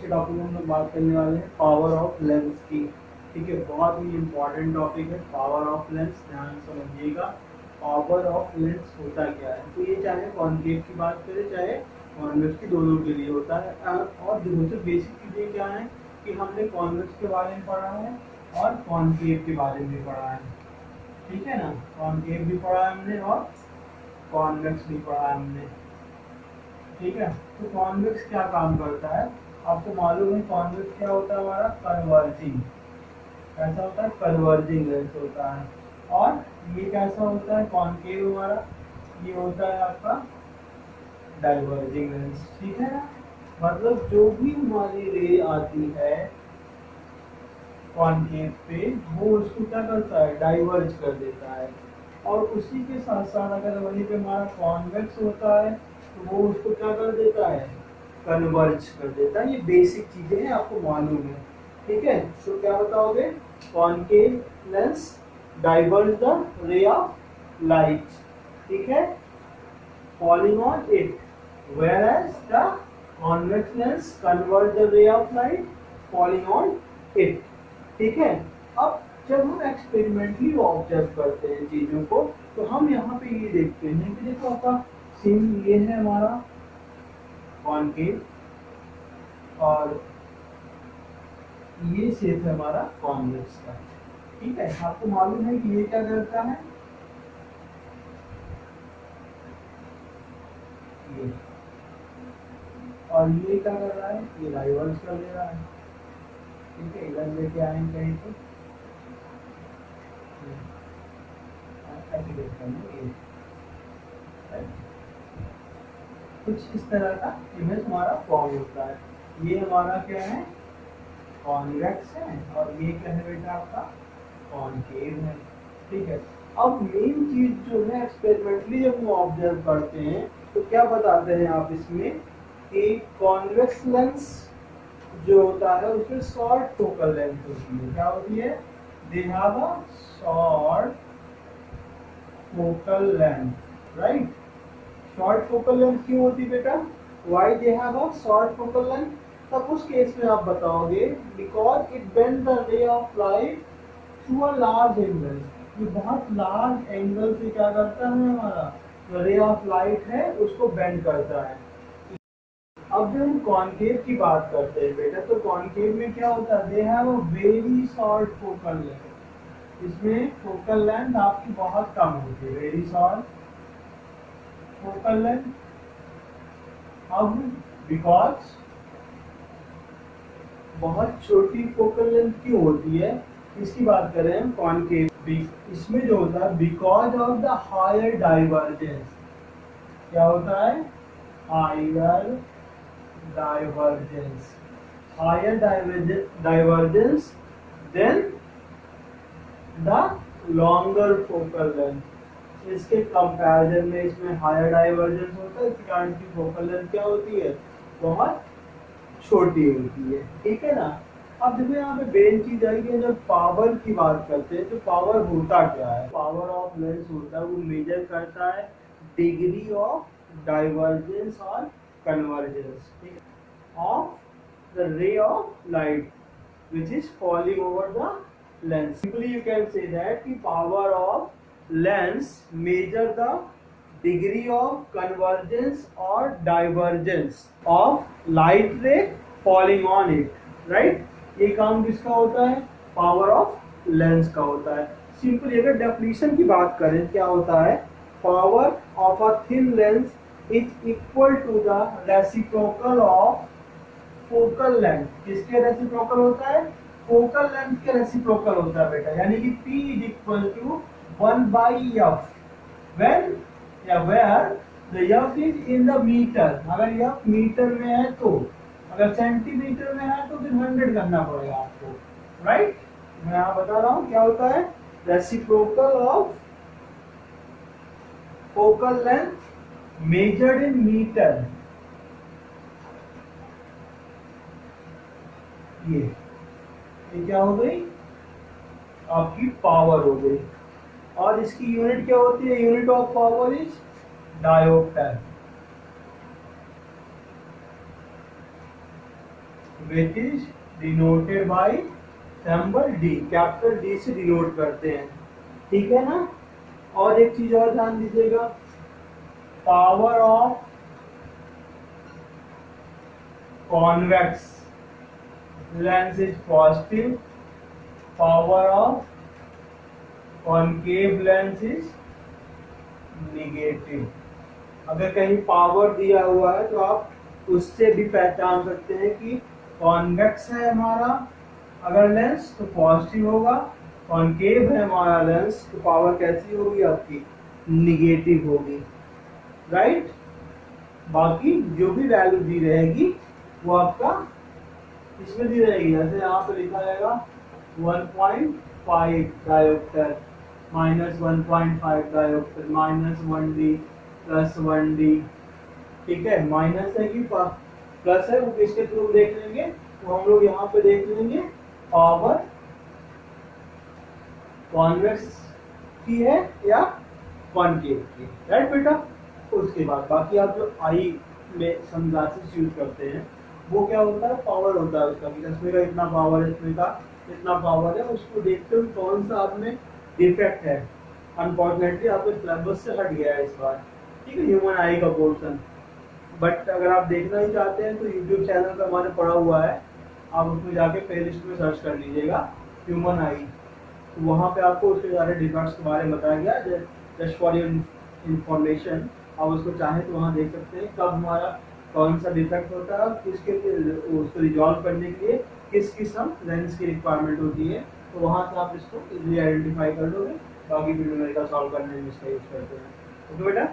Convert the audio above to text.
के टॉपिक में हम लोग बात करने वाले हैं पावर ऑफ लेंस की। ठीक है, बहुत ही इम्पोर्टेंट टॉपिक है पावर ऑफ लेंस, ध्यान समझिएगा। पावर ऑफ लेंस होता क्या है, तो ये चाहे कॉन्केव की बात करें चाहे कॉन्वेक्स की, दोनों के लिए होता है। और देखो तो बेसिक चीज़ें क्या है कि हमने कॉन्वेक्स के बारे में पढ़ा है और कॉन्केव के बारे में भी पढ़ा है। ठीक है ना, कॉन्केव भी पढ़ा है हमने और कॉन्वेक्स भी पढ़ा है हमने। ठीक है, तो कॉन्वेक्स क्या काम करता है आपको मालूम है। कॉन्वेक्स क्या होता है हमारा, कन्वर्जिंग। कैसा होता है, कन्वर्जिंग लेंस होता है। और ये कैसा होता है, कॉन्केव हमारा ये होता है आपका डाइवर्जिंग लेंस। ठीक है ना, मतलब जो भी हमारी रे आती है कॉन्केव पे वो उसको क्या करता है, डाइवर्ज कर देता है। और उसी के साथ साथ अगर वहीं पे हमारा कॉन्वेक्स होता है तो वो उसको क्या कर देता है, कन्वर्ज कर देता है। ये बेसिक चीजें हैं, आपको मालूम है। ठीक है, तो क्या बताओगे, concave lens diverge the ray of light, ठीक है, falling on it, whereas the convex lens convert the ray of light falling on it। ठीक है, अब जब हम एक्सपेरिमेंटली ऑब्जर्व करते हैं चीजों को तो हम यहाँ पे ये देखते हैं कि देखो आपका सीन ये है हमारा कॉन्केव और ये शेप है हमारा कॉन्वेक्स का। ठीक है, आपको मालूम है कि ये क्या करता है, ये और ये क्या कर रहा है, ये डाइवर्स कर दे रहा है। ठीक है, इधर लेके आएंगे कहीं तो ऐसे देखेंगे कुछ इस तरह का इमेज हमारा फॉर्म होता है। ये हमारा क्या है, कॉन्वेक्स है और ये क्या है बेटा आपका कॉन्केव है। ठीक है, अब मेन चीज जो है एक्सपेरिमेंटली जब हम ऑब्जर्व करते हैं तो क्या बताते हैं आप इसमें कि कॉन्वेक्स लेंस जो होता है उसमें शॉर्ट फोकल लेंथ होती है। क्या होती है, they have a short focal length, right. Short focal length क्यों होती है बेटा, why they have a short focal length, तब उस केस में आप बताओगे because it bend the ray of light to a large angle. ये बहुत लार्ज एंगल से क्या करता है, हमारा जो रे ऑफ लाइट है उसको बेंड करता है। अब जब हम कॉन्केव की बात करते हैं बेटा तो कॉन्केव में क्या होता है, they have a very short focal length. इसमें फोकल लेंथ आपकी बहुत कम होती है, वेरी शॉर्ट फोकल लेंथ। अब बिकॉज बहुत छोटी फोकल लेंथ क्यों होती है, इसकी बात करें हम कॉन्केव, इसमें जो होता है because of the higher divergence. क्या होता है, higher divergence, higher divergence than the longer focal length। इसके कंपैरिजन में इसमें हायर डाइवर्जेंस होता है, इसके कारण की फोकल लेंथ क्या होती है, बहुत छोटी होती है। ठीक है ना, अब देखो यहाँ पे मेन चीज आई कि जब पावर की बात करते हैं तो पावर होता क्या है, पावर ऑफ लेंस होता है वो मेजर करता है डिग्री ऑफ डाइवर्जेंस और convergence, ठीक है, of the ray of light which is falling over the lens। Simply you can say that the power of lens measure the degree of convergence or divergence of light ray falling on it, right। ये काम किसका होता है, power of lens का होता है। Simply अगर definition की बात करें क्या होता है, power of a thin lens is equal to the reciprocal of focal length। किसके रेसिप्रोकल होता है, फोकल लेंथ के रेसिप्रोकल होता है बेटा, यानी कि P is equal to 1 by F when या where the F is in the meter। अगर F मीटर में है तो, अगर सेंटीमीटर में है तो फिर 100 करना पड़ेगा आपको, राइट। मैं यहाँ बता रहा हूँ क्या होता है, reciprocal of focal length measured in meter। ये क्या हो गई, आपकी पावर हो गई। और इसकी यूनिट क्या होती है, unit of power is dioptre. Which is denoted by symbol D, capital D से डिनोट करते हैं, ठीक है ना। और एक चीज और ध्यान दीजिएगा, power of convex lens is positive, power of concave lens is negative. अगर कहीं पावर दिया हुआ है तो आप उससे भी पहचान सकते हैं कि कॉन्वेक्स है हमारा अगर लेंस तो पॉजिटिव होगा, कॉनकेव है हमारा लेंस तो पावर कैसी होगी आपकी, निगेटिव होगी, राइट। बाकी जो भी वैल्यू दी रहेगी वो आपका इसमें दी रहेगी, जैसे यहाँ पे लिखा जाएगा 1.5 dioptre minus 1.5 dioptre minus 1D plus 1D, ठीक है। माइनस है कि प्लस है वो किसके थ्रू देख लेंगे, तो हम लोग यहाँ पे देख लेंगे पावर कॉन्वेक्स की है या कॉनकेव की, राइट बेटा। उसके बाद बाकी आप जो आई में सनग्लासेस यूज करते हैं वो क्या होता है, पावर होता है उसका कि इसमें का इतना पावर है, इसमें का इतना पावर है, उसको देखते हुए कौन सा आप में डिफेक्ट है। अनफॉर्चुनेटली आपके सिलेबस से हट गया है इस बार, ठीक है, ह्यूमन आई का पोर्शन। बट अगर आप देखना ही चाहते हैं तो यूट्यूब चैनल पे हमारे पड़ा हुआ है, आप उसमें जाके प्ले लिस्ट में सर्च कर लीजिएगा ह्यूमन आई, तो वहाँ पे आपको उसके सारे डिफेक्ट्स के बारे में बताया गया। जस्ट फॉर योर इंफॉर्मेशन, आप उसको चाहें तो वहाँ देख सकते हैं कब हमारा कौन सा डिफेक्ट होता है और किसके लिए उसको रिजॉल्व करने के लिए किस किस्म लेंस की रिक्वायरमेंट होती है, तो वहाँ से आप इसको इजीली आइडेंटिफाई कर लोगे। बाकी वीडियो में सॉल्व करने में इसका यूज करते हैं, ओके बेटा।